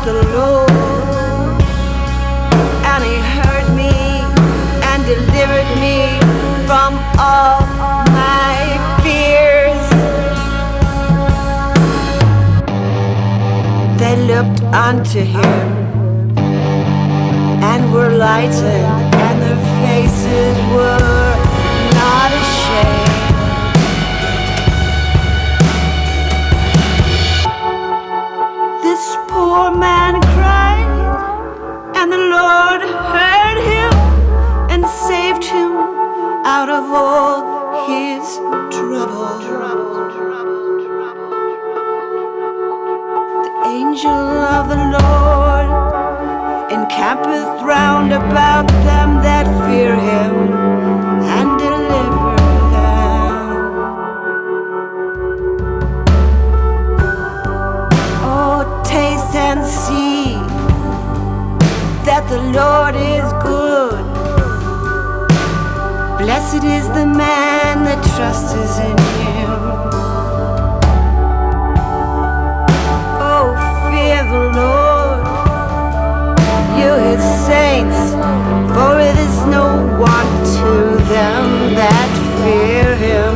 the Lord, and he heard me and delivered me from all my fears. They looked unto him and were lightened, and their faces were not ashamed. This poor man cried, and the Lord heard him and saved him out of all his trouble. The angel of the Lord encampeth round about them that fear him, and deliver them. Oh, taste and see that the Lord is good. Blessed is the man that trusts in him. Oh, fear the Lord, you his saints, for it is no want to them that fear him.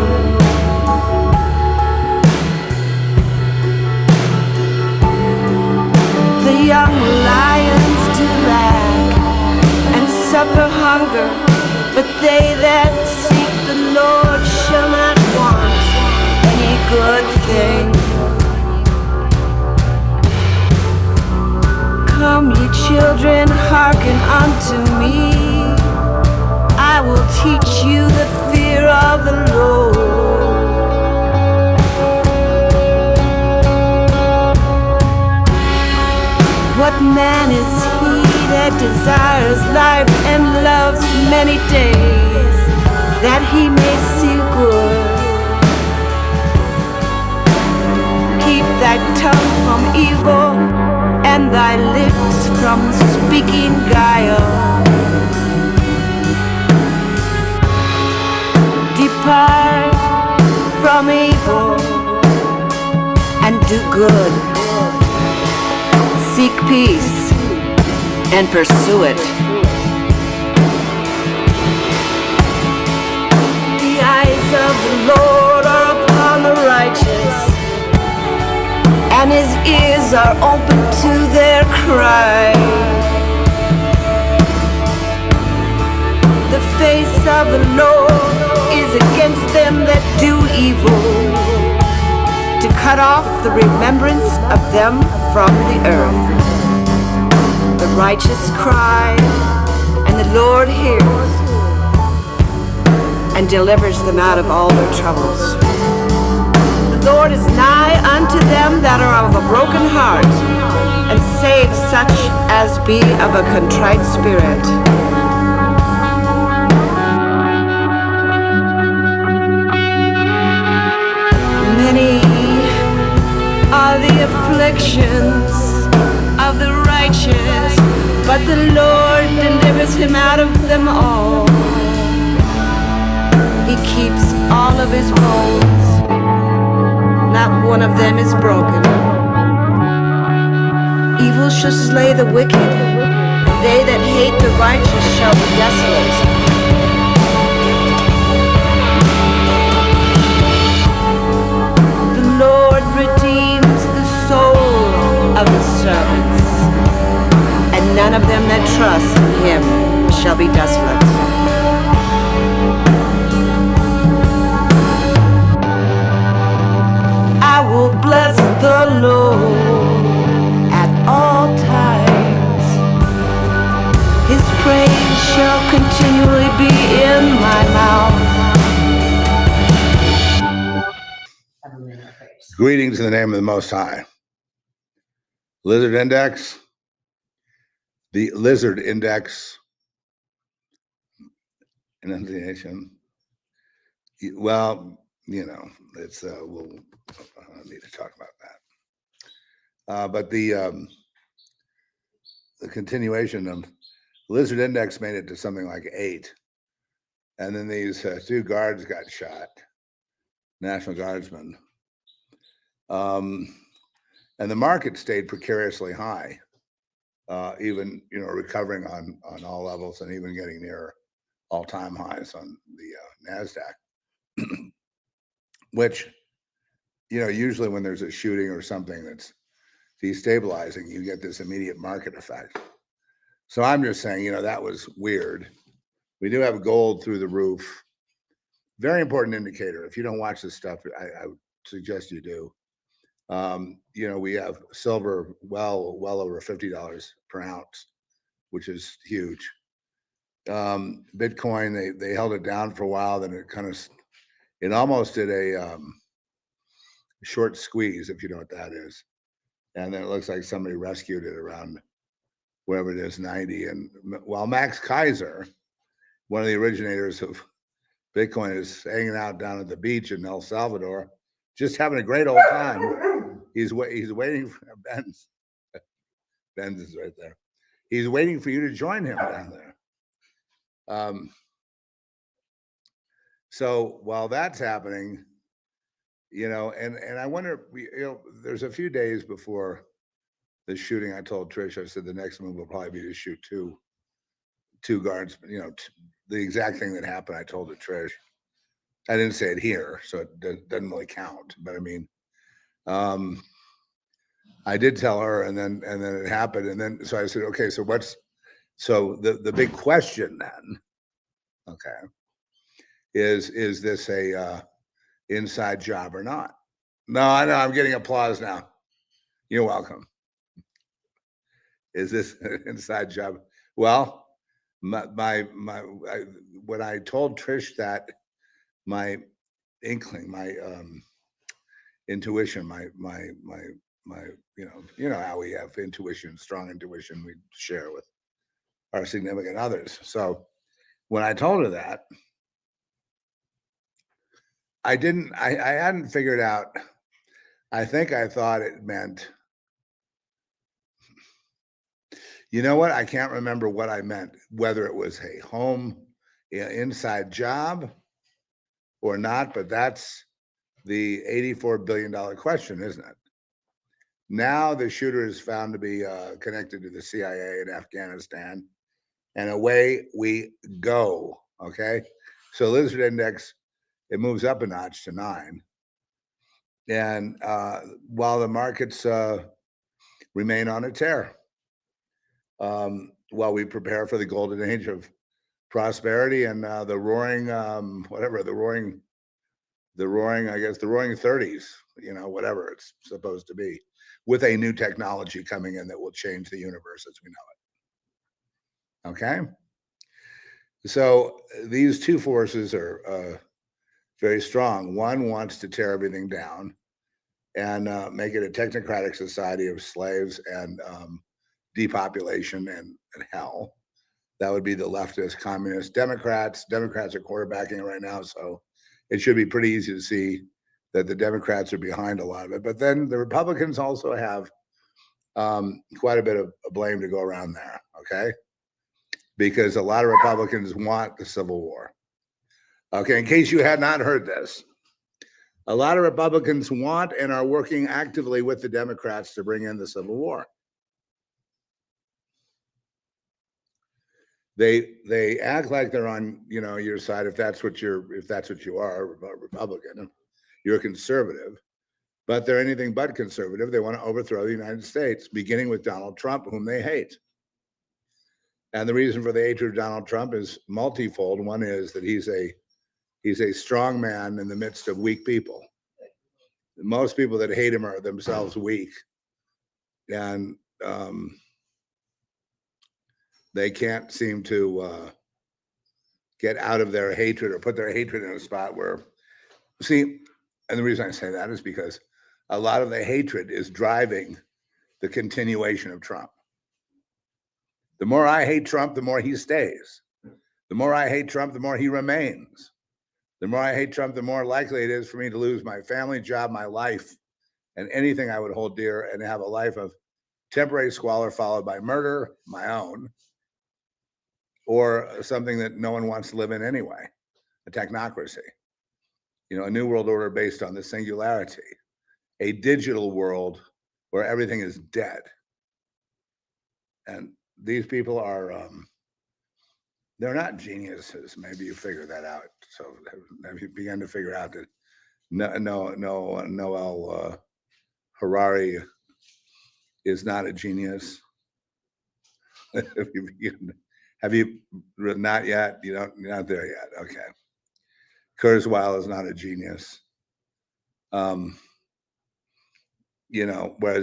The young lions do lack and suffer hunger, but they that seek the Lord shall not want any good thing. Come, ye children, hearken unto me. I will teach you the fear of the Lord. What man is he that desires life and loves many days, that he may see good? Keep thy tongue from evil, and thy lips from speaking guile. Depart from evil and do good. Seek peace and pursue it. The eyes of the Lord are upon the righteous, and his ears are open to their cry. The face of the Lord is against them that do evil, to cut off the remembrance of them from the earth. The righteous cry, and the Lord hears, and delivers them out of all their troubles. The Lord is nigh unto them that are of a broken heart, and saves such as be of a contrite spirit. Many are the afflictions of the righteous, but the Lord delivers him out of them all. He keeps all of his bones, not one of them is broken. Evil shall slay the wicked, and they that hate the righteous shall be desolate. The Lord redeems the soul of his servants, and none of them that trust in him shall be desolate. I will bless the Lord at all times. His praise shall continually be in my mouth. Greetings in the name of the Most High. Lizard Index. The Lizard Index enunciation. Well, you know, it's we'll need to talk about that. But the continuation of Lizard Index made it to something like 8, and then these 2 guards got shot, National Guardsmen, and the market stayed precariously high. even recovering on all levels and even getting near all-time highs on the NASDAQ, which usually when there's a shooting or something that's destabilizing, you get this immediate market effect. So I'm just saying, that was weird. We do have gold through the roof. Very important indicator. If you don't watch this stuff, I would suggest you do. We have silver well over $50 per ounce, which is huge. Bitcoin, they held it down for a while, then it almost did a short squeeze, if you know what that is. And then it looks like somebody rescued it around wherever it is, 90. And while Max Kaiser, one of the originators of Bitcoin, is hanging out down at the beach in El Salvador, just having a great old time. He's waiting for Ben's. Ben's is right there. He's waiting for you to join him down there. So while that's happening, and I wonder, there's a few days before the shooting. I told Trish, I said the next move will probably be to shoot two guards. The exact thing that happened, I told it Trish. I didn't say it here, so it doesn't really count. But I mean, I did tell her, and then it happened, and then so I said, okay, so the big question then, okay, is this a inside job or not? No, I know I'm getting applause now. You're welcome. Is this an inside job? Well, when I told Trish that, my inkling, my intuition, my how we have intuition, strong intuition we share with our significant others. So when I told her that, I hadn't figured out. I think I thought it meant, I can't remember what I meant, whether it was a home inside job or not, but that's the $84 billion question, isn't it? Now the shooter is found to be connected to the CIA in Afghanistan, and away we go. Okay, so Lizard Index, it moves up a notch to 9, and while the markets remain on a tear, while we prepare for the golden age of prosperity and the roaring, I guess the roaring 30s, whatever it's supposed to be, with a new technology coming in that will change the universe as we know it. Okay. So these two forces are very strong. One wants to tear everything down and make it a technocratic society of slaves and depopulation and hell. That would be the leftist, communist, Democrats. Democrats are quarterbacking it right now, so it should be pretty easy to see that the Democrats are behind a lot of it. But then the Republicans also have quite a bit of blame to go around there, okay? Because a lot of Republicans want the Civil War. Okay, in case you had not heard this, a lot of Republicans want and are working actively with the Democrats to bring in the Civil War. They act like they're on your side if that's what you are, a Republican. You're a conservative, but they're anything but conservative. They want to overthrow the United States, beginning with Donald Trump, whom they hate. And the reason for the hatred of Donald Trump is multifold. One is that he's a strong man in the midst of weak people. Most people that hate him are themselves weak, and they can't seem to get out of their hatred or put their hatred in a spot where, see, and the reason I say that is because a lot of the hatred is driving the continuation of Trump. The more I hate Trump, the more he stays. The more I hate Trump, the more he remains. The more I hate Trump, the more likely it is for me to lose my family, job, my life, and anything I would hold dear, and have a life of temporary squalor followed by murder, my own, or something that no one wants to live in anyway, a technocracy. A new world order based on the singularity, a digital world where everything is dead. And these people are, they're not geniuses. Maybe you figure that out. So have you begun to figure out that Noel Harari is not a genius? Have you not yet? You're not there yet. Okay. Kurzweil is not a genius. Whereas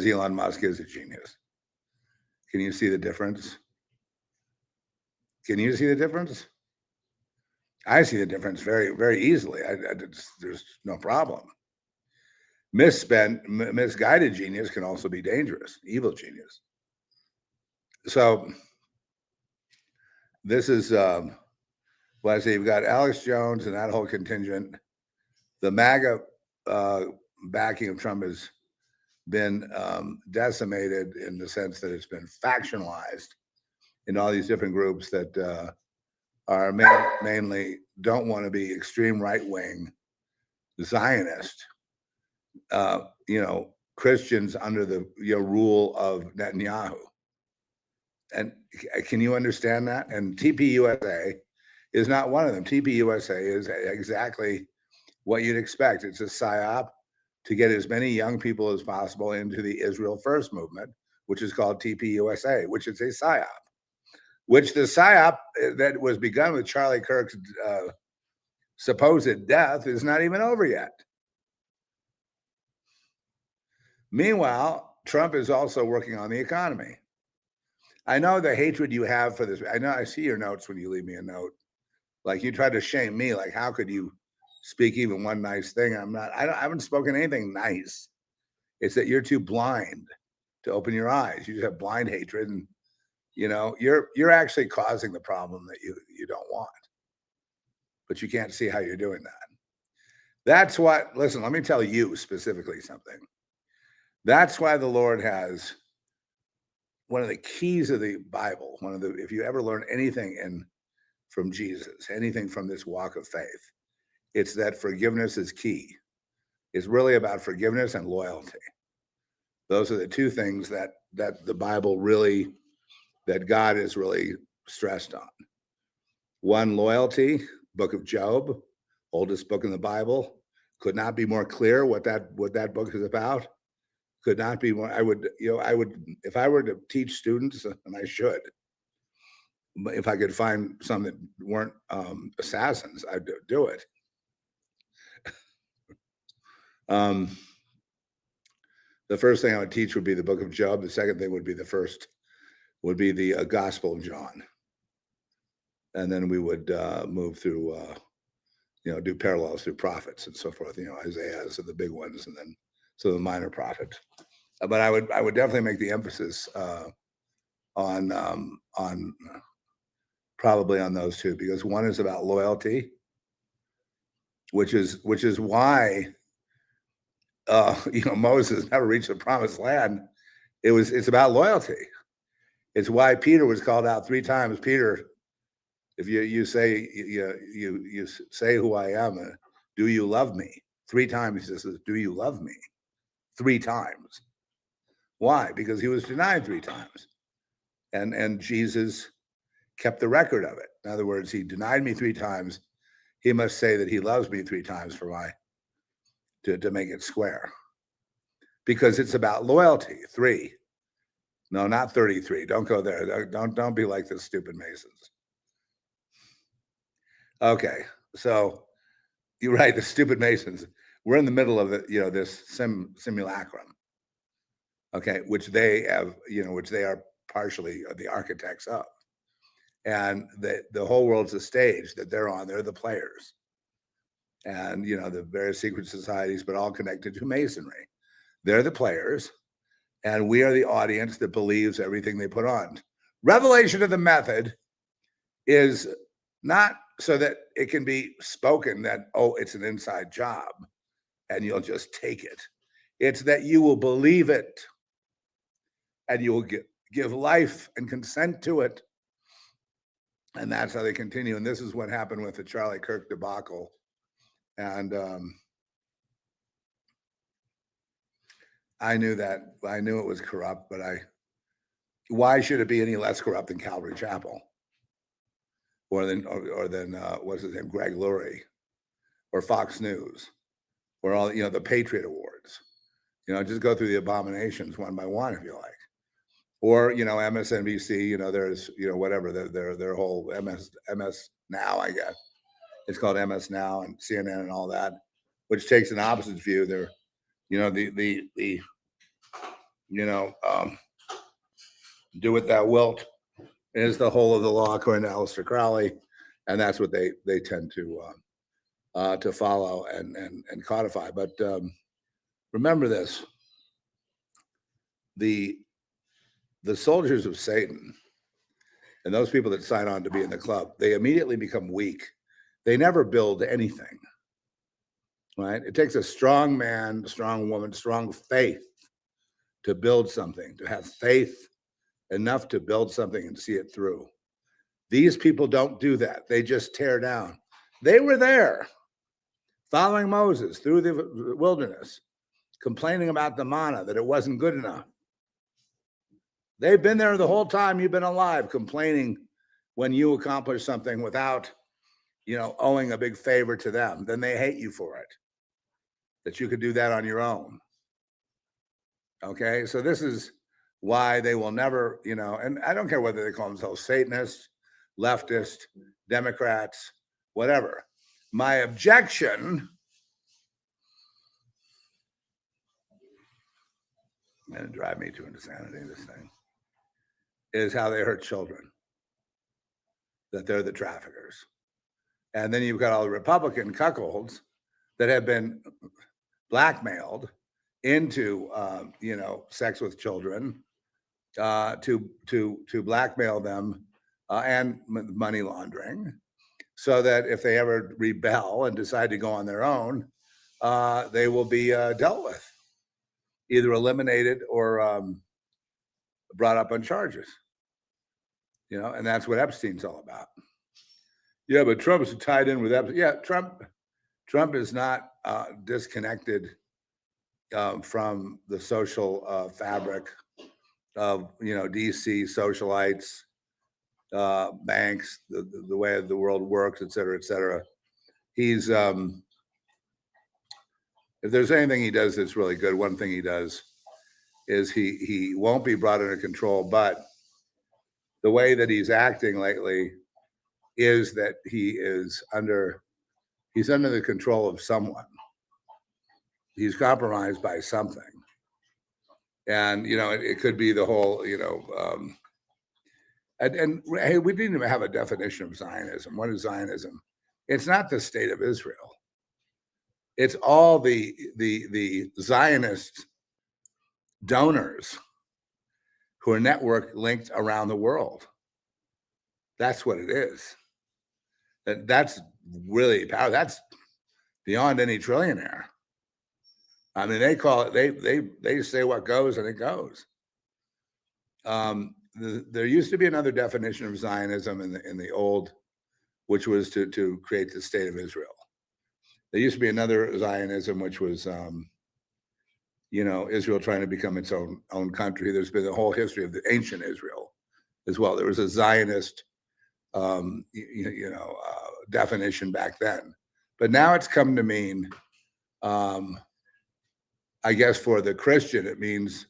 Elon Musk is a genius. Can you see the difference? Can you see the difference? I see the difference very, very easily. There's no problem. Misguided genius can also be dangerous, evil genius. So this is, well, I say you've got Alex Jones and that whole contingent. The MAGA backing of Trump has been decimated in the sense that it's been factionalized in all these different groups that are mainly don't want to be extreme right-wing Zionist, Christians under the rule of Netanyahu. And can you understand that? And TPUSA is not one of them. TPUSA is exactly what you'd expect. It's a psyop to get as many young people as possible into the Israel First movement, which is called TPUSA, which is a psyop. Which the psyop that was begun with Charlie Kirk's supposed death is not even over yet. Meanwhile, Trump is also working on the economy. I know the hatred you have for this. I see your notes when you leave me a note. Like you tried to shame me. Like, how could you speak even one nice thing? I haven't spoken anything nice. It's that you're too blind to open your eyes. You just have blind hatred, and you're actually causing the problem that you don't want. But you can't see how you're doing that. That's what, listen, let me tell you specifically something. That's why the Lord has one of the keys of the Bible, if you ever learn anything from Jesus, anything from this walk of faith, it's that forgiveness is key. It's really about forgiveness and loyalty. Those are the two things that the Bible really, that God is really stressed on. One, loyalty, book of Job, oldest book in the Bible, could not be more clear what that book is about. Could not be more. I would, if I were to teach students, and I should, if I could find some that weren't assassins, I'd do it. The first thing I would teach would be the book of Job. The second thing would be the Gospel of John. And then we would move through, do parallels through prophets and so forth. Isaiah is the big ones, and then so the minor prophets. But I would definitely make the emphasis on probably on those two, because one is about loyalty, which is why Moses never reached the promised land. It's about loyalty. It's why Peter was called out 3 times. Peter, if you say you say who I am, do you love me? 3 times he says, do you love me? 3 times. Why? Because he was denied 3 times, and Jesus kept the record of it. In other words, he denied me 3 times. He must say that he loves me 3 times to make it square, because it's about loyalty. 3, no, not 33. Don't go there. Don't be like the stupid Masons. Okay, so you're right. The stupid Masons. We're in the middle of this simulacrum. Okay, which they have, which they are partially the architects of, and the whole world's a stage that they're on. They're the players, and the various secret societies, but all connected to Masonry. They're the players, and we are the audience that believes everything they put on. Revelation of the method is not so that it can be spoken that, oh, it's an inside job and you'll just take it. It's that you will believe it and you will give life and consent to it. And that's how they continue. And this is what happened with the Charlie Kirk debacle. And I knew it was corrupt, but Why should it be any less corrupt than Calvary Chapel, or than what's his name, Greg Lurie, or Fox News, or all the Patriot Awards? Just go through the abominations one by one if you like. Or MSNBC. There's whatever their whole MS Now, I guess it's called MS Now, and CNN and all that, which takes an opposite view. They're do what thou wilt is the whole of the law according to Aleister Crowley, and that's what they tend to follow and codify. But remember this: the soldiers of Satan and those people that sign on to be in the club, they immediately become weak. They never build anything, right? It takes a strong man, strong woman, strong faith to build something, to have faith enough to build something and see it through. These people don't do that. They just tear down. They were there following Moses through the wilderness, complaining about the manna, that it wasn't good enough. They've been there the whole time you've been alive, complaining when you accomplish something without, owing a big favor to them. Then they hate you for it, that you could do that on your own. Okay, so this is why they will never, and I don't care whether they call themselves Satanists, leftist, Democrats, whatever. My objection, and it drive me to insanity, this thing, is how they hurt children, that they're the traffickers. And then you've got all the Republican cuckolds that have been blackmailed into, sex with children, to blackmail them, and money laundering, so that if they ever rebel and decide to go on their own, they will be dealt with, either eliminated or brought up on charges. And that's what Epstein's all about. Yeah, but Trump's tied in with Epstein. Yeah, Trump is not disconnected from the social fabric of DC socialites, banks, the way the world works, et cetera, et cetera. He's if there's anything he does that's really good, one thing he does is he won't be brought under control, but the way that he's acting lately is that he's under the control of someone. He's compromised by something. And, it could be the whole, and hey, we didn't even have a definition of Zionism. What is Zionism? It's not the state of Israel. It's all the Zionist donors who are network linked around the world. That's what it is. That's really power. That's beyond any trillionaire. I mean, they call it, they say what goes and it goes. There used to be another definition of Zionism in the old, which was to create the state of Israel. There used to be another Zionism, which was, Israel trying to become its own country. There's been a whole history of the ancient Israel as well. There was a Zionist, definition back then, but now it's come to mean, I guess for the Christian, it means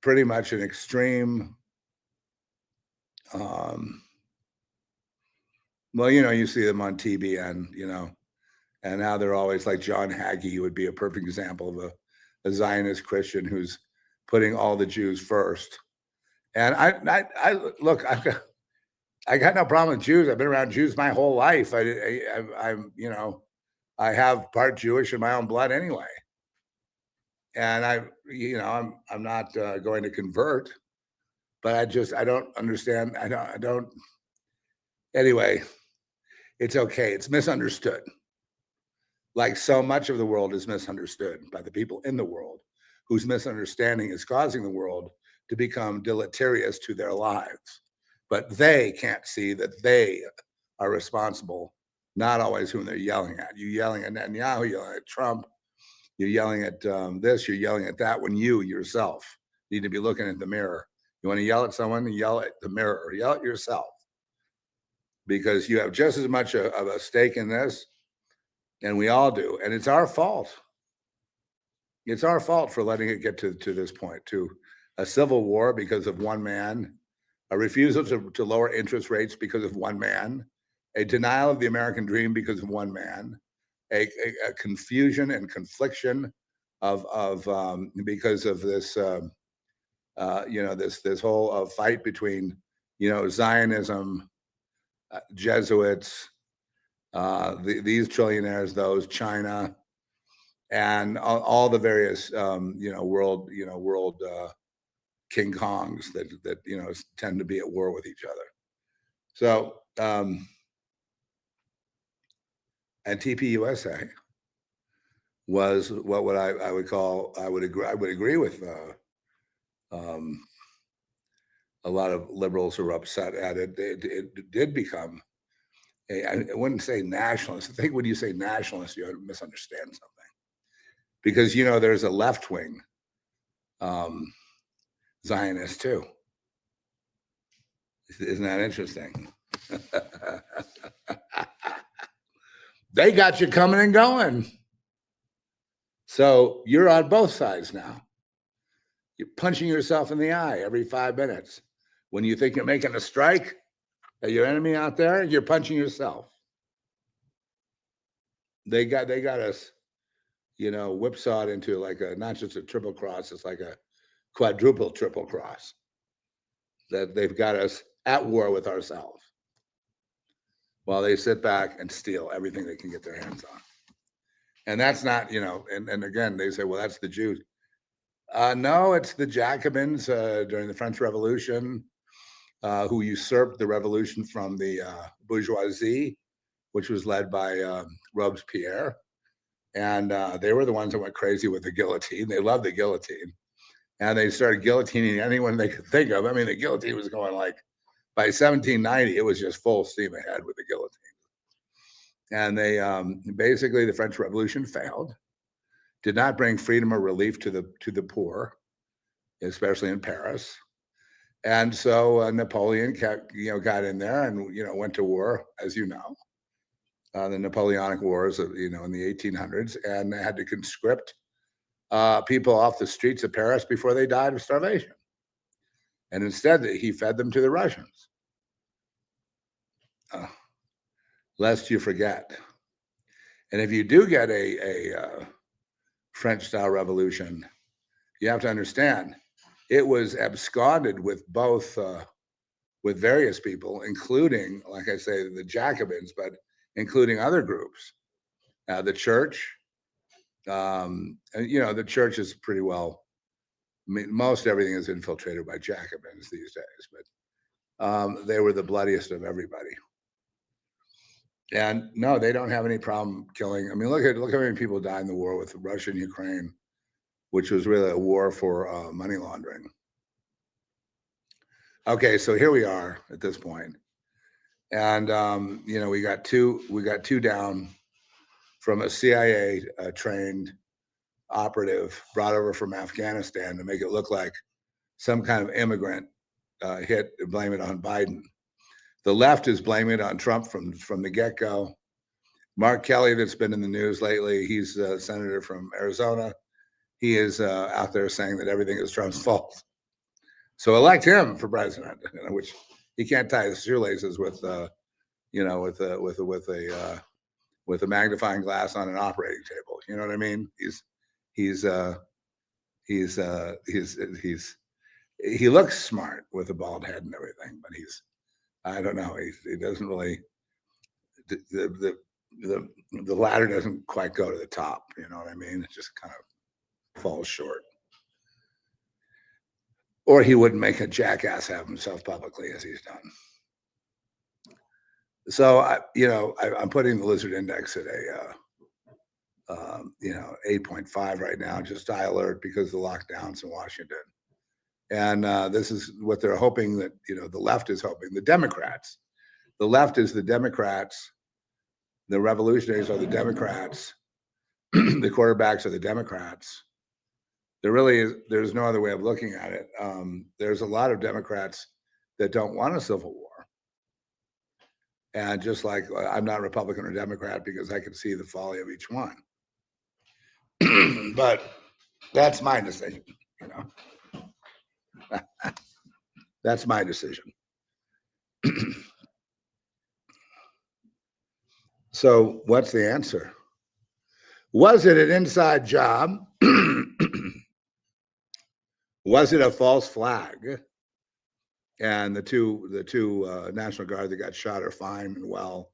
pretty much an extreme. Well, you see them on TBN, and now they're always like John Hagee would be a perfect example of a Zionist Christian who's putting all the Jews first. And I look, I got no problem with Jews. I've been around Jews my whole life. I'm I have part Jewish in my own blood anyway. And I'm not going to convert, but I don't understand. I don't. Anyway, it's okay. It's misunderstood. Like so much of the world is misunderstood by the people in the world whose misunderstanding is causing the world to become deleterious to their lives. But they can't see that they are responsible, not always whom they're yelling at. You're yelling at Netanyahu, you're yelling at Trump, you're yelling at this, you're yelling at that, when you yourself need to be looking at the mirror You want to yell at someone, yell at the mirror, or yell at yourself, because you have just as much of a stake in this, and we all do. And it's our fault. It's our fault for letting it get to this point, to a civil war because of one man, a refusal to lower interest rates because of one man, a denial of the American dream because of one man, a confusion and confliction of because of this this whole fight between Zionism, Jesuits, these trillionaires, those China, and all the various world King Kongs that tend to be at war with each other. So and TPUSA was what I would call, I would agree with a lot of liberals who are upset at it. It did become I wouldn't say nationalist. I think when you say nationalist, you misunderstand something, because there's a left wing Zionist too. Isn't that interesting? They got you coming and going. So you're on both sides now. You're punching yourself in the eye every 5 minutes. When you think you're making a strike at your enemy out there, you're punching yourself. They got us, whipsawed into like not just a triple cross, it's like a quadruple triple cross. That they've got us at war with ourselves, while they sit back and steal everything they can get their hands on. And that's not, and again, they say, well, that's the Jews. No, it's the Jacobins during the French Revolution, who usurped the revolution from the bourgeoisie, which was led by Robespierre. And they were the ones that went crazy with the guillotine. They loved the guillotine. And they started guillotining anyone they could think of. I mean, the guillotine was going like, by 1790, it was just full steam ahead with the guillotine. And they basically, the French Revolution failed, did not bring freedom or relief to the poor, especially in Paris. And so Napoleon got in there and went to war, as you know, the Napoleonic Wars, in the 1800s, and they had to conscript people off the streets of Paris before they died of starvation. And instead, he fed them to the Russians. Lest you forget. And if you do get a French-style revolution, you have to understand it was absconded with both, with various people, including, like I say, the Jacobins, but including other groups. The church, the church is pretty well, I mean, most everything is infiltrated by Jacobins these days, but they were the bloodiest of everybody. And no, they don't have any problem killing. I mean, look how many people died in the war with Russia and Ukraine, which was really a war for money laundering. Okay, so here we are at this point, and we got two down from a CIA trained operative brought over from Afghanistan to make it look like some kind of immigrant hit and blame it on Biden. The left is blaming it on Trump from the get-go. Mark Kelly, that's been in the news lately, he's a senator from Arizona. He is out there saying that everything is Trump's fault. So elect him for president, which he can't tie his shoelaces with, with a magnifying glass on an operating table. You know what I mean? He looks smart with a bald head and everything, but I don't know. He doesn't really. The ladder doesn't quite go to the top. You know what I mean? It just kind of falls short. Or he wouldn't make a jackass have himself publicly as he's done. So I'm putting the Lizard Index at a 8.5 right now, just high alert because of the lockdowns in Washington. And this is what they're hoping that, the left is hoping. The Democrats, the left is the Democrats, the revolutionaries are the Democrats, the quarterbacks are the Democrats, There really is. There's no other way of looking at it. There's a lot of Democrats that don't want a civil war. And just like I'm not Republican or Democrat because I can see the folly of each one. But that's my decision, you know. That's my decision. So what's the answer? Was it an inside job? Was it a false flag? And the two National Guard that got shot are fine and well,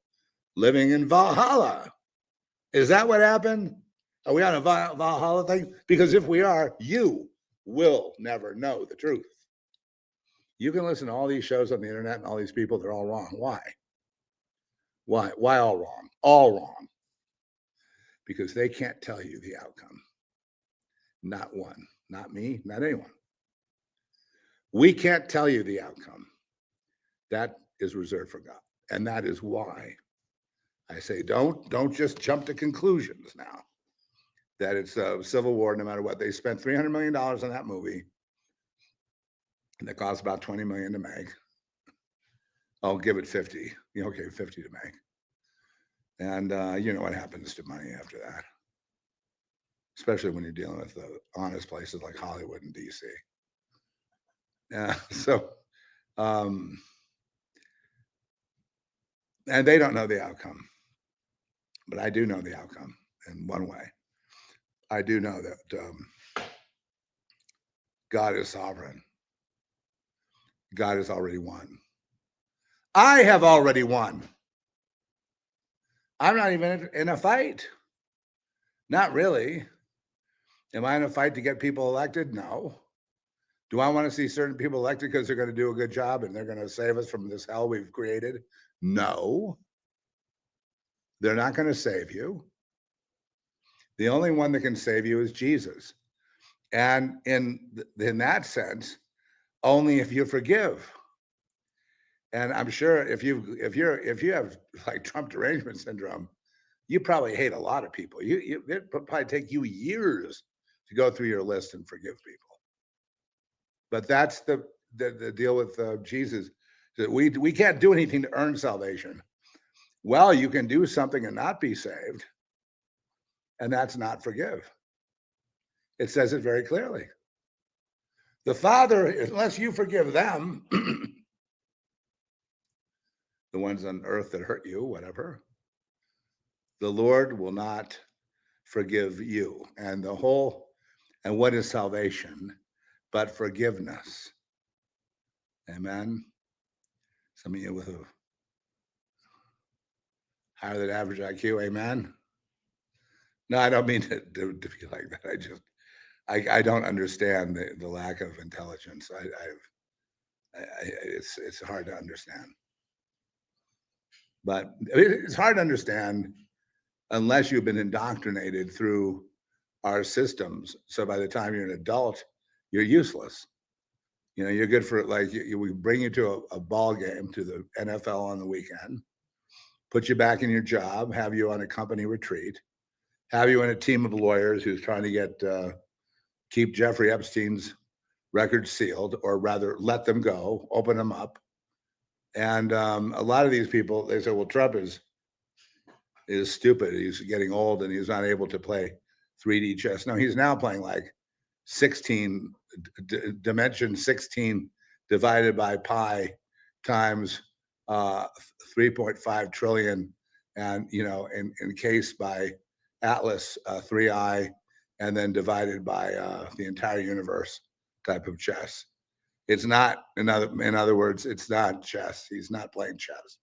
living in Valhalla. Is that what happened? Are we on a Valhalla thing? Because if we are, you will never know the truth. You can listen to all these shows on the internet and all these people, they're all wrong. Why? Why all wrong? All wrong. Because they can't tell you the outcome. Not one, not me, not anyone. We can't tell you the outcome. That is reserved for God. And that is why I say don't just jump to conclusions now that it's a civil war no matter what. They spent $300 million on that movie and it cost about $20 million to make. I'll give it 50. Okay, 50 to make. And you know what happens to money after that, especially when you're dealing with honest places like Hollywood and DC. And they don't know the outcome, but I do know the outcome in one way. I do know that God is sovereign. God has already won. I have already won. I'm not even in a fight. Not really. Am I in a fight to get people elected? No. Do I want to see certain people elected because they're going to do a good job and they're going to save us from this hell we've created? No. They're not going to save you. The only one that can save you is Jesus. And in that sense, only if you forgive. And I'm sure if you have like Trump derangement syndrome, you probably hate a lot of people. It probably take you years to go through your list and forgive people. But that's the deal with Jesus. That we can't do anything to earn salvation. Well, you can do something and not be saved, and that's not forgive. It says it very clearly. The Father, unless you forgive them, the ones on earth that hurt you, whatever, the Lord will not forgive you. And what is salvation but forgiveness? Amen. Some of you with a higher than average IQ, amen. No, I don't mean to be like that. I don't understand the lack of intelligence. It's hard to understand. But it's hard to understand unless you've been indoctrinated through our systems. So by the time you're an adult, you're useless. You're good for we bring you to a ball game, to the NFL on the weekend, put you back in your job, have you on a company retreat, have you in a team of lawyers who's trying to keep Jeffrey Epstein's records sealed, or rather let them go, open them up. And a lot of these people, they say, well, Trump is stupid. He's getting old and he's not able to play 3D chess. No, he's now playing like 16 dimension 16 divided by pi times 3.5 trillion, and encased by Atlas 3I, and then divided by the entire universe type of chess. It's not, in other words, it's not chess. He's not playing chess.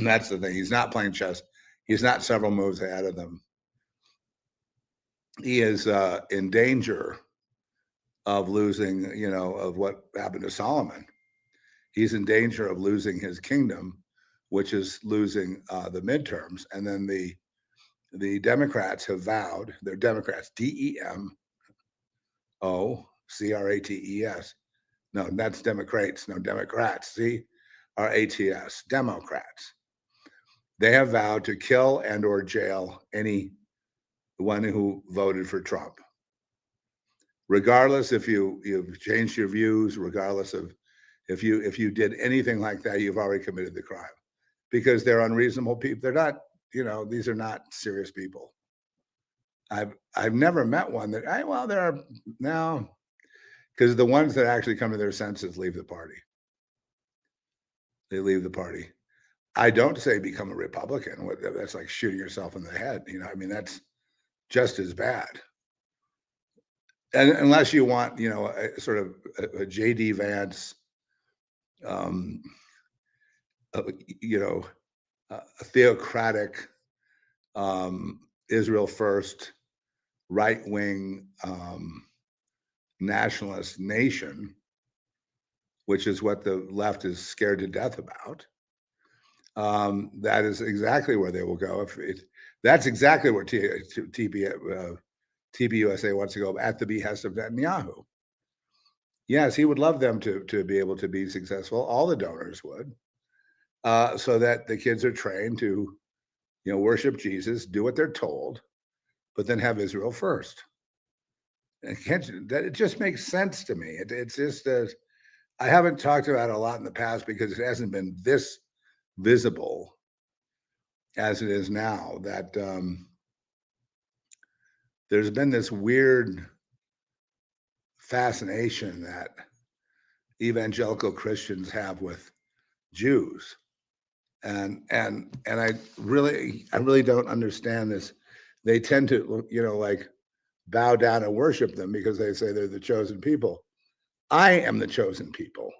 That's the thing. He's not playing chess. He's not several moves ahead of them. He is in danger of losing, of what happened to Solomon. He's in danger of losing his kingdom, which is losing the midterms. And then the Democrats have vowed, they're Democrats, DEMOCRATES. No, that's Democrats. No, Democrats, CRATS, Democrats. They have vowed to kill and or jail anyone who voted for Trump. regardless if you've changed your views, regardless of if you did anything like that, you've already committed the crime, because they're unreasonable people. They're not, these are not serious people. I've never met one that well, there are now, because the ones that actually come to their senses leave the party. They leave the party. I don't say become a Republican. That's like shooting yourself in the head. I mean, that's just as bad. And unless you want, a sort of a J.D. Vance, um, a theocratic, Israel first, right wing, nationalist nation, which is what the left is scared to death about. That is exactly where they will go. That's exactly where TPUSA wants to go, at the behest of Netanyahu. Yes, he would love them to be able to be successful. All the donors would, so that the kids are trained to, worship Jesus, do what they're told, but then have Israel first. And it just makes sense to me. It's just I haven't talked about it a lot in the past because it hasn't been this visible as it is now. That there's been this weird fascination that evangelical Christians have with Jews, and I really don't understand this. They tend to, like, bow down and worship them because they say they're the chosen people. I am the chosen people.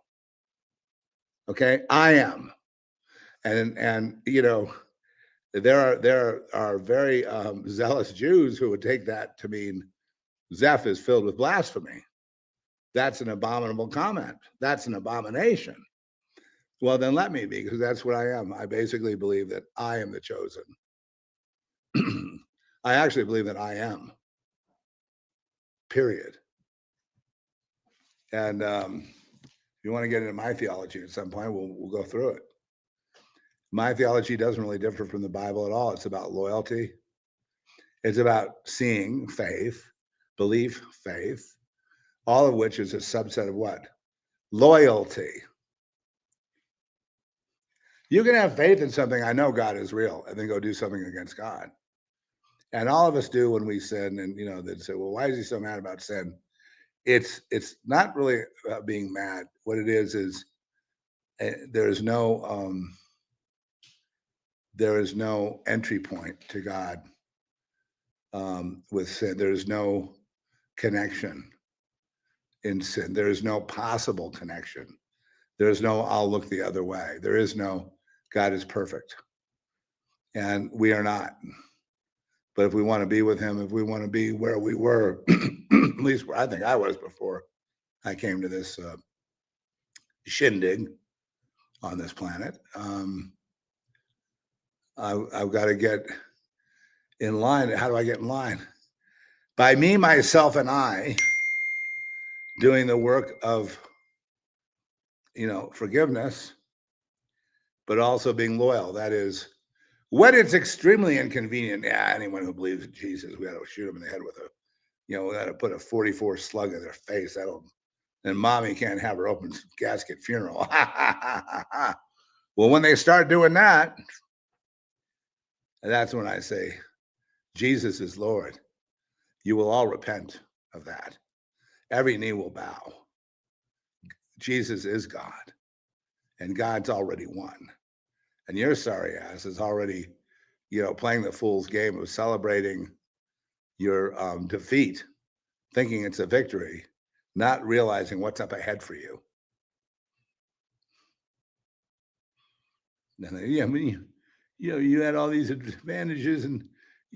Okay, I am, and there are very zealous Jews who would take that to mean Zeph is filled with blasphemy. That's an abominable comment. That's an abomination. Well, then let me be, because that's what I am. I basically believe that I am the chosen. I actually believe that I am. Period. And if you want to get into my theology at some point, we'll go through it. My theology doesn't really differ from the Bible at all. It's about loyalty. It's about seeing, faith, belief, faith, all of which is a subset of what? Loyalty. You can have faith in something, I know God is real, and then go do something against God. And all of us do when we sin, and they'd say, well, why is he so mad about sin? It's not really about being mad. What it is there is no entry point to God with sin. There is no connection in sin. There is no possible connection. There is no I'll look the other way. There is no God is perfect. And we are not. But if we want to be with him, if we want to be where we were, at least where I think I was before I came to this shindig on this planet, I've got to get in line. How do I get in line? By me, myself, and I doing the work of, forgiveness, but also being loyal. That is, when it's extremely inconvenient, anyone who believes in Jesus, we got to shoot them in the head with we got to put a 44 slug in their face. And mommy can't have her open casket funeral. Well, when they start doing that, that's when I say, Jesus is Lord. You will all repent of that. Every knee will bow. Jesus is God, and God's already won. And your sorry ass is already, playing the fool's game of celebrating your defeat, thinking it's a victory, not realizing what's up ahead for you. And you had all these advantages, and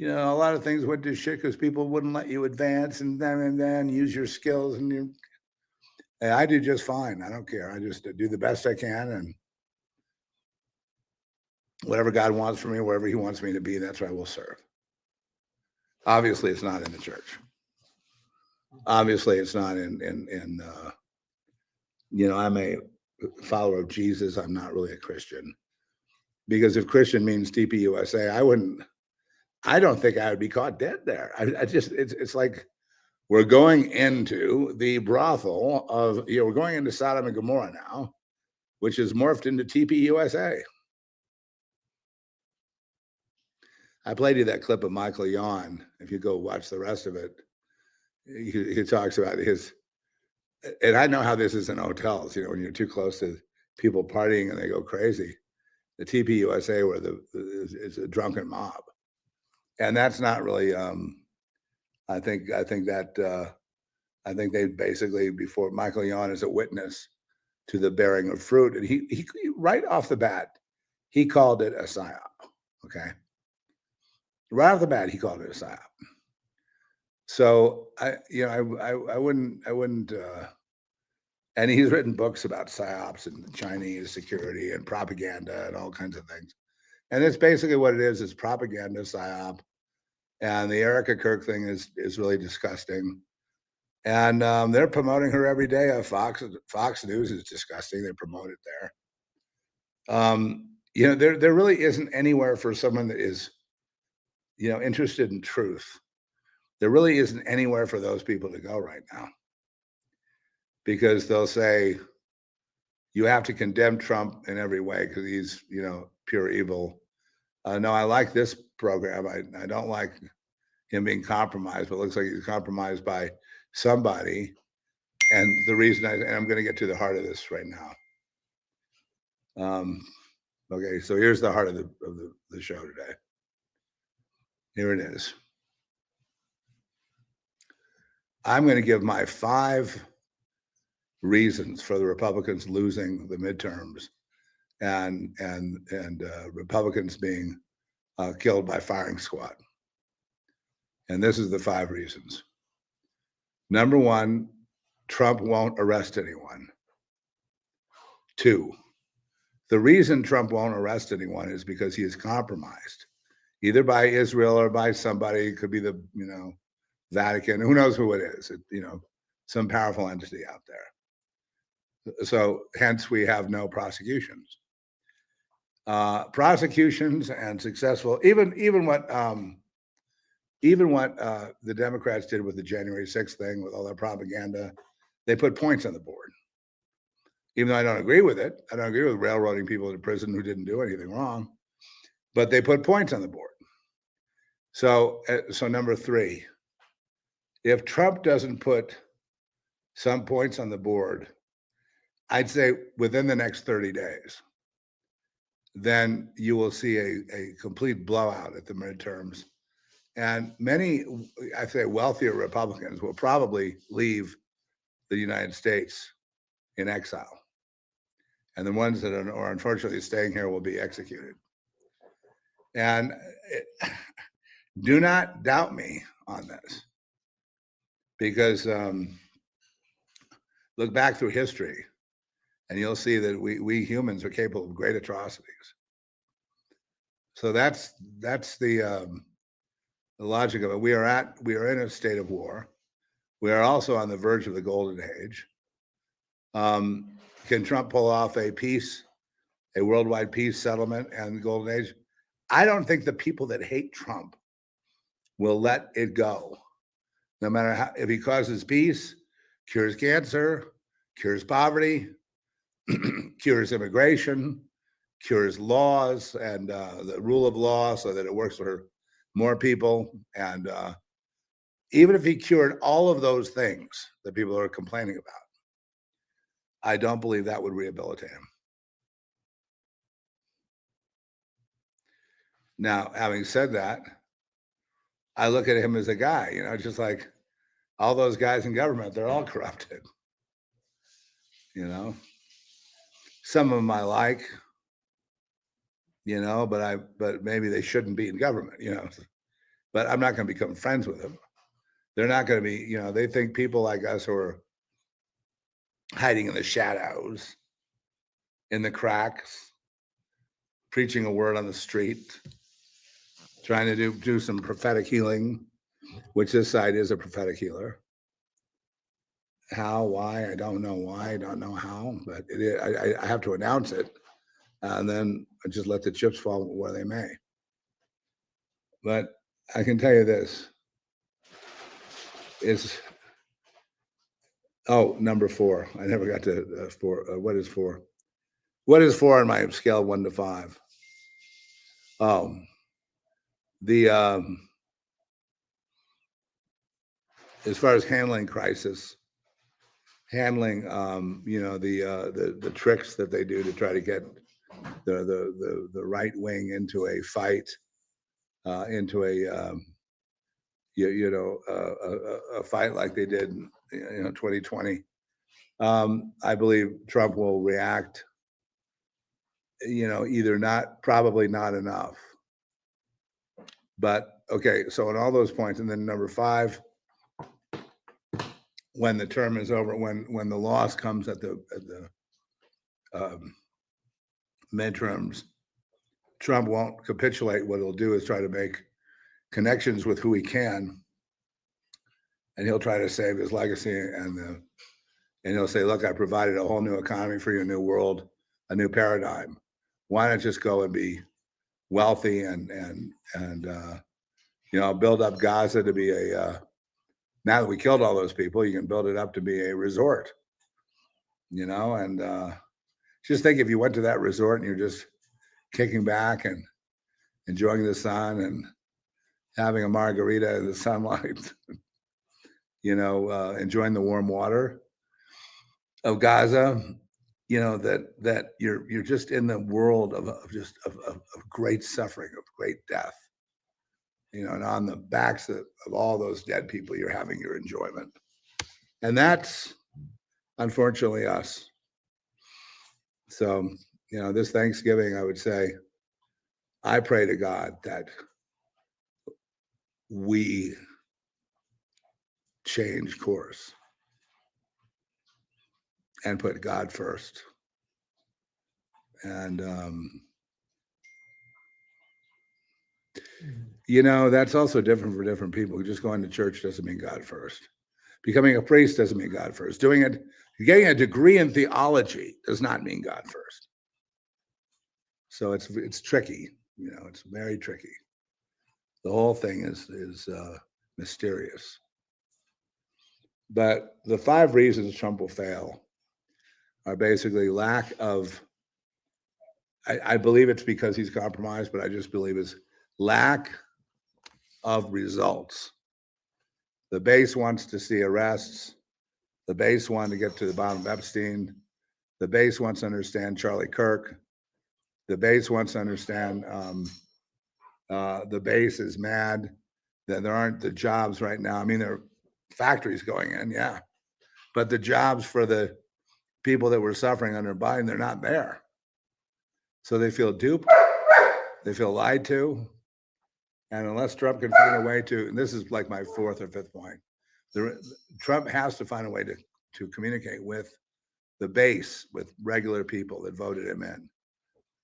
a lot of things went to shit because people wouldn't let you advance and then use your skills, and I do just fine. I don't care. I just do the best I can, and whatever God wants for me, wherever he wants me to be, that's where I will serve. Obviously, it's not in the church. Obviously, it's not in I'm a follower of Jesus. I'm not really a Christian, because if Christian means TPUSA, I don't think I would be caught dead there. It's like We're going into the brothel of, we're going into Sodom and Gomorrah now, which is morphed into TPUSA. I played you that clip of Michael Yon. If you go watch the rest of it, he talks about his, and I know how this is in hotels, when you're too close to people partying and they go crazy. The TPUSA, where it's a drunken mob. And that's not really, I think they basically, before Michael Yon is a witness to the bearing of fruit, and he right off the bat, he called it a psyop. Okay, right off the bat, he called it a psyop. So I wouldn't. And he's written books about psyops and Chinese security and propaganda and all kinds of things. And it's basically what it is. It's propaganda, psyop. And the Erica Kirk thing is really disgusting. And they're promoting her every day. Fox News is disgusting. They promote it there. There really isn't anywhere for someone that is, interested in truth. There really isn't anywhere for those people to go right now. Because they'll say, you have to condemn Trump in every way because he's, pure evil. No, I like this program. I don't like him being compromised, but it looks like he's compromised by somebody. And the reason and I'm going to get to the heart of this right now. Okay, so here's the heart of the show today. Here it is. I'm going to give my 5 reasons for the Republicans losing the midterms and Republicans being killed by firing squad. And this is the 5 reasons. Number 1, Trump won't arrest anyone. 2, the reason Trump won't arrest anyone is because he is compromised, either by Israel or by somebody. It could be the, Vatican. Who knows who it is? Some powerful entity out there. So hence we have no prosecutions. Prosecutions and successful, even what the Democrats did with the January 6th thing, with all their propaganda, they put points on the board. Even though I don't agree with it, I don't agree with railroading people into prison who didn't do anything wrong, but they put points on the board. So number 3, if Trump doesn't put some points on the board, I'd say within the next 30 days, then you will see a complete blowout at the midterms. And many, I say, wealthier Republicans will probably leave the United States in exile. And the ones that are unfortunately staying here will be executed. And do not doubt me on this, because look back through history and you'll see that we humans are capable of great atrocities. So that's the logic of it. We are in a state of war. We are also on the verge of the golden age. Can Trump pull off a worldwide peace settlement and the golden age? I don't think the people that hate Trump will let it go. No matter how, if he causes peace, cures cancer, cures poverty, cures immigration, cures laws and the rule of law so that it works for more people. And even if he cured all of those things that people are complaining about, I don't believe that would rehabilitate him. Now, having said that, I look at him as a guy, just like all those guys in government, they're all corrupted. Some of them I like, but maybe they shouldn't be in government, but I'm not going to become friends with them. They're not going to be, they think people like us who are hiding in the shadows, in the cracks, preaching a word on the street, trying to do some prophetic healing, which this side is a prophetic healer. How, why, I don't know why, I don't know how, but I have to announce it, and then I just let the chips fall where they may. But I can tell you this, is Oh, number 4. I never got to 4. What is 4? What is 4 on my scale of 1 to 5? Oh, the as far as handling crisis, handling the tricks that they do to try to get the right wing into a fight, into a fight like they did in 2020. I believe Trump will react, either probably not enough. But okay, so on all those points, and then number 5, when the term is over, when the loss comes at the midterms, Trump won't capitulate. What he'll do is try to make connections with who he can, and he'll try to save his legacy, and he'll say, "Look, I provided a whole new economy for you, a new world, a new paradigm. Why not just go and be wealthy and build up Gaza to be a now that we killed all those people, you can build it up to be a resort, and just think if you went to that resort and you're just kicking back and enjoying the sun and having a margarita in the sunlight, enjoying the warm water of Gaza, that you're just in the world of great suffering, of great death, and on the backs of all those dead people, you're having your enjoyment. And that's unfortunately us. So, this Thanksgiving, I would say, I pray to God that we change course and put God first. And, that's also different for different people. Just going to church doesn't mean God first. Becoming a priest doesn't mean God first. Getting a degree in theology does not mean God first. So it's tricky. It's very tricky. The whole thing is mysterious. But the 5 reasons Trump will fail are basically lack of. I believe it's because he's compromised, but I just believe it's lack of results. The base wants to see arrests. The base wants to get to the bottom of Epstein. The base wants to understand Charlie Kirk. The base wants to understand the base is mad that there aren't the jobs right now. I mean, there are factories going in, yeah. But the jobs for the people that were suffering under Biden, they're not there. So they feel duped. They feel lied to. And unless Trump can find a way to, and this is like my 4th or 5th point, Trump has to find a way to communicate with the base, with regular people that voted him in.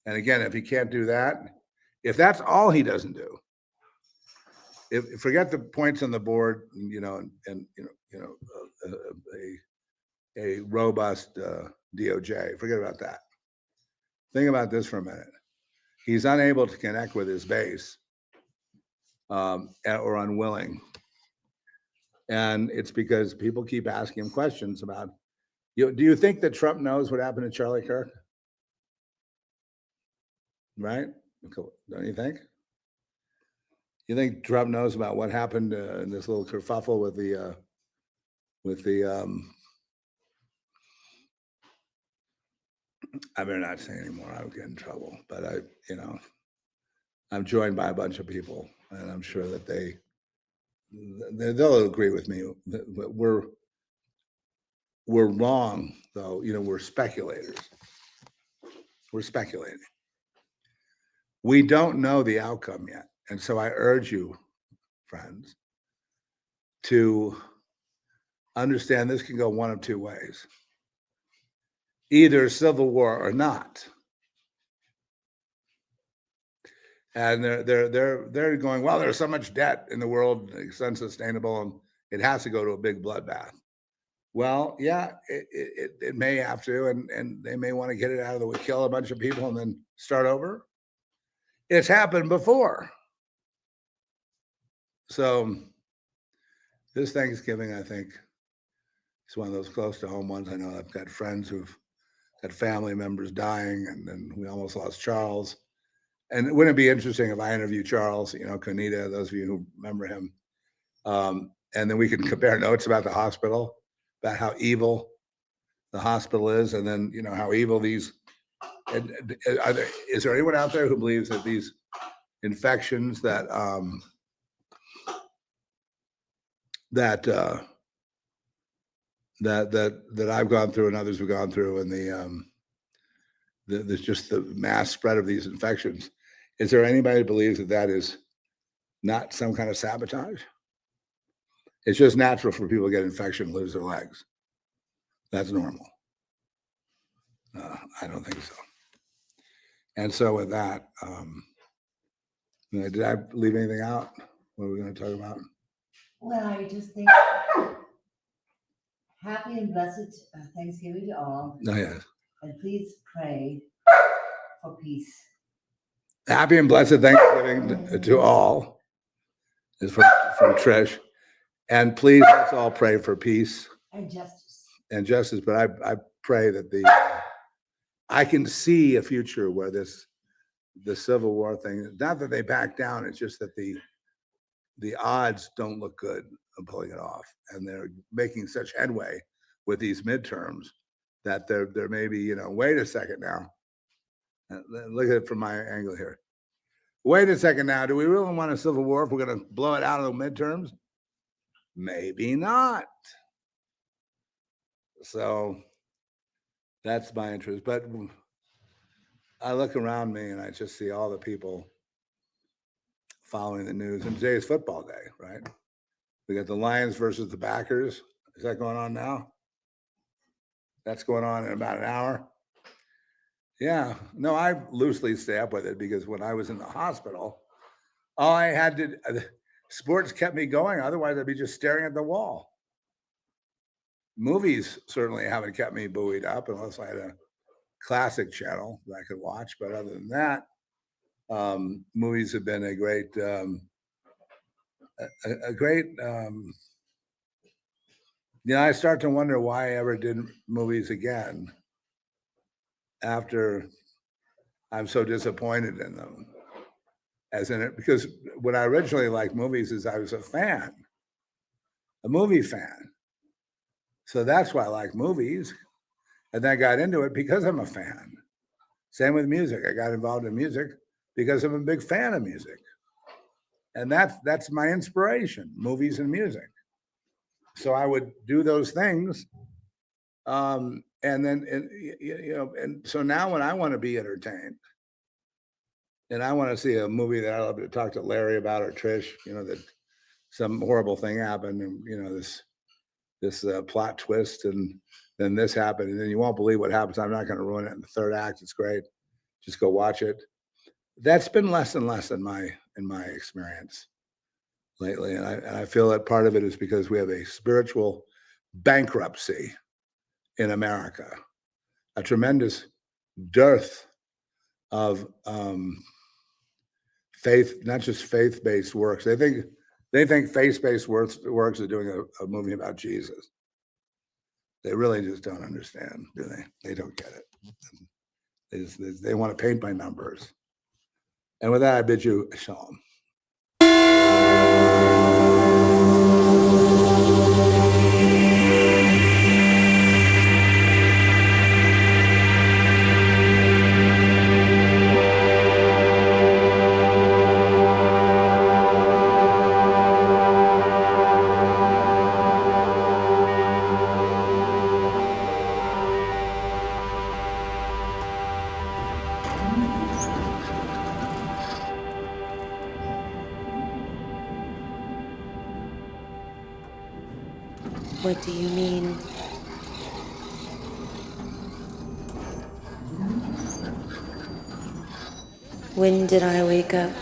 And again, if he can't do that, if that's all he doesn't do, forget the points on the board, a robust DOJ. Forget about that. Think about this for a minute. He's unable to connect with his base, or unwilling, and it's because people keep asking him questions about. Do you think that Trump knows what happened to Charlie Kirk? Right? Don't you think? You think Trump knows about what happened in this little kerfuffle with the I better not say anymore. I would get in trouble. But I'm joined by a bunch of people, and I'm sure that they'll agree with me. We're wrong, though. We're speculators. We're speculating. We don't know the outcome yet, and so I urge you, friends, to understand this can go one of 2 ways: either civil war or not. And they're going, well, there's so much debt in the world, it's unsustainable, and it has to go to a big bloodbath. Well, yeah, it may have to, and they may want to get it out of the way, kill a bunch of people, and then start over. It's happened before. So this Thanksgiving, I think, It's one of those close to home ones. I know I've got friends who've got family members dying, and then we almost lost Charles. And wouldn't it be interesting if I interview Charles, Conita, those of you who remember him, and then we can compare notes about the hospital, about how evil the hospital is, and then how evil these. Is there anyone out there who believes that these infections that that I've gone through and others have gone through, and there's just the mass spread of these infections? Is there anybody who believes that that is not some kind of sabotage? It's just natural for people to get infection and lose their legs. That's normal. I don't think so. And so with that, did I leave anything out? What are we going to talk about? Well, I just think happy and blessed Thanksgiving to all. Oh, yes. And please pray for peace. Happy and blessed Thanksgiving to all is from Trish. And please, let's all pray for peace and justice. But I pray that I can see a future where the Civil War thing, not that they back down, it's just that the odds don't look good of pulling it off. And they're making such headway with these midterms that there may be, wait a second now. Look at it from my angle here. Wait a second now. Do we really want a civil war if we're going to blow it out of the midterms? Maybe not. So that's my interest. But I look around me and I just see all the people following the news. And today's football day, right? We got the Lions versus the Packers. Is that going on now? That's going on in about an hour. Yeah. No, I loosely stay up with it because when I was in the hospital, all I had to, sports kept me going. Otherwise, I'd be just staring at the wall. Movies certainly haven't kept me buoyed up unless I had a classic channel that I could watch. But other than that, movies have been a great, I start to wonder why I ever did movies again after I'm so disappointed in them. As in it, because when I originally liked movies is I was a movie fan. So that's why I like movies. And then I got into it because I'm a fan. Same with music. I got involved in music because I'm a big fan of music. And that's my inspiration, movies and music. So I would do those things. And so now when I want to be entertained, and I want to see a movie that I love to talk to Larry about or Trish, that some horrible thing happened and, this plot twist and then this happened and then you won't believe what happens. I'm not going to ruin it in the third act. It's great. Just go watch it. That's been less and less in my experience lately. And I feel that part of it is because we have a spiritual bankruptcy in America, a tremendous dearth of faith, not just faith-based works. They think faith-based works are doing a movie about Jesus. They really just don't understand, do they? They don't get it. They want to paint by numbers. And with that, I bid you shalom. What do you mean? When did I wake up?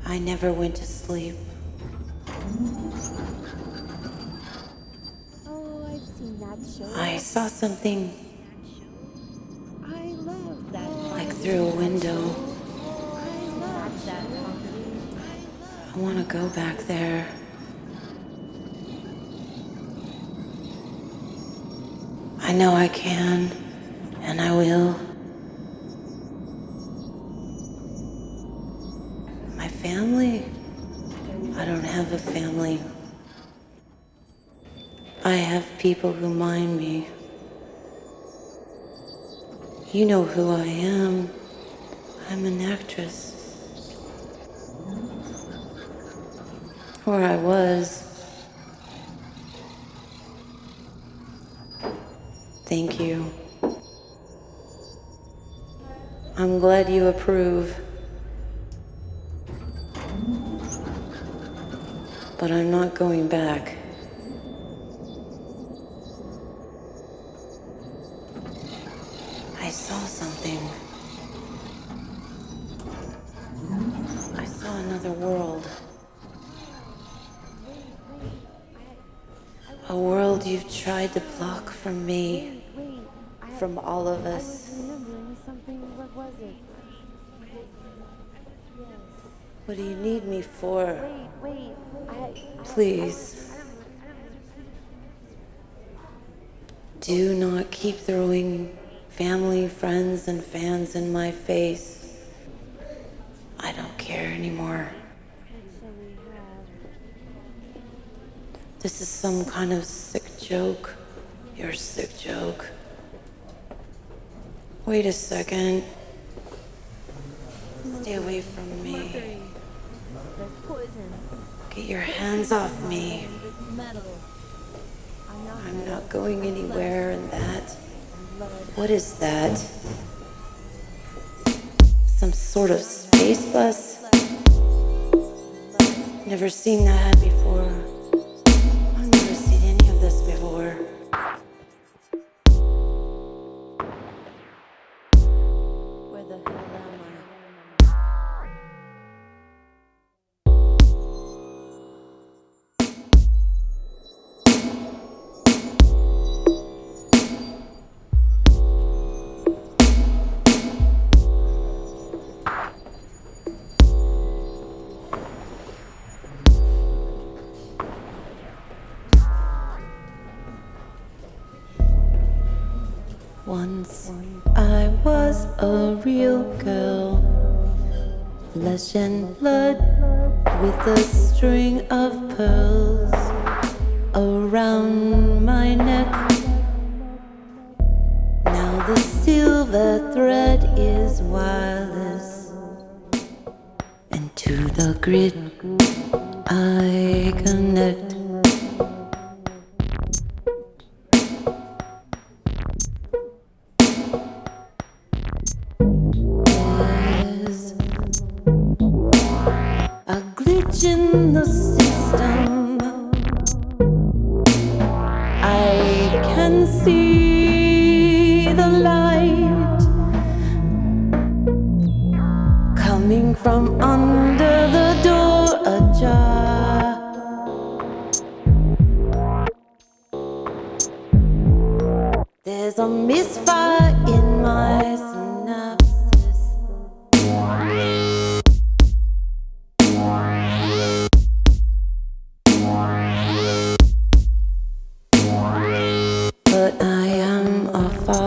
I never went to sleep. Oh, I've seen that show. I saw something I love that. like through a window. I want to go back there. I know I can, and I will. My family? I don't have a family. I have people who mind me. You know who I am. I'm an actress. Or I was. Thank you. I'm glad you approve. But I'm not going back. I saw something. I saw another world. A world you've tried to block from me, from all of us. Remembering something. What was it? What do you need me for? Wait. Please. Do not keep throwing family, friends, and fans in my face. I don't care anymore. This is some kind of sick joke. Your sick joke. Wait a second. Stay away from me. There's poison. Get your hands off me. It's metal. I'm not going anywhere in that. What is that? Some sort of space bus? Never seen that before. I've never seen any of this before. Where the hell am I? Once I was a real girl, flesh and blood, with a string of pearls around my neck. Now the silver thread is wireless, and to the grid I connect. There's a glitch in the system. I can see the light coming from under the door ajar. There's a misfire in my synapses. But I am afar.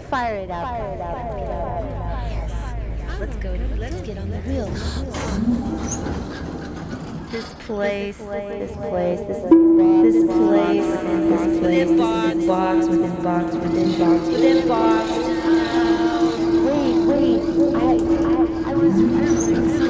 Fire it up. Fire it up. Yes. Let's go. Let's get on the wheel. This place, this place, this place, within box, within box, within box, within box. Wait, I was remembering something.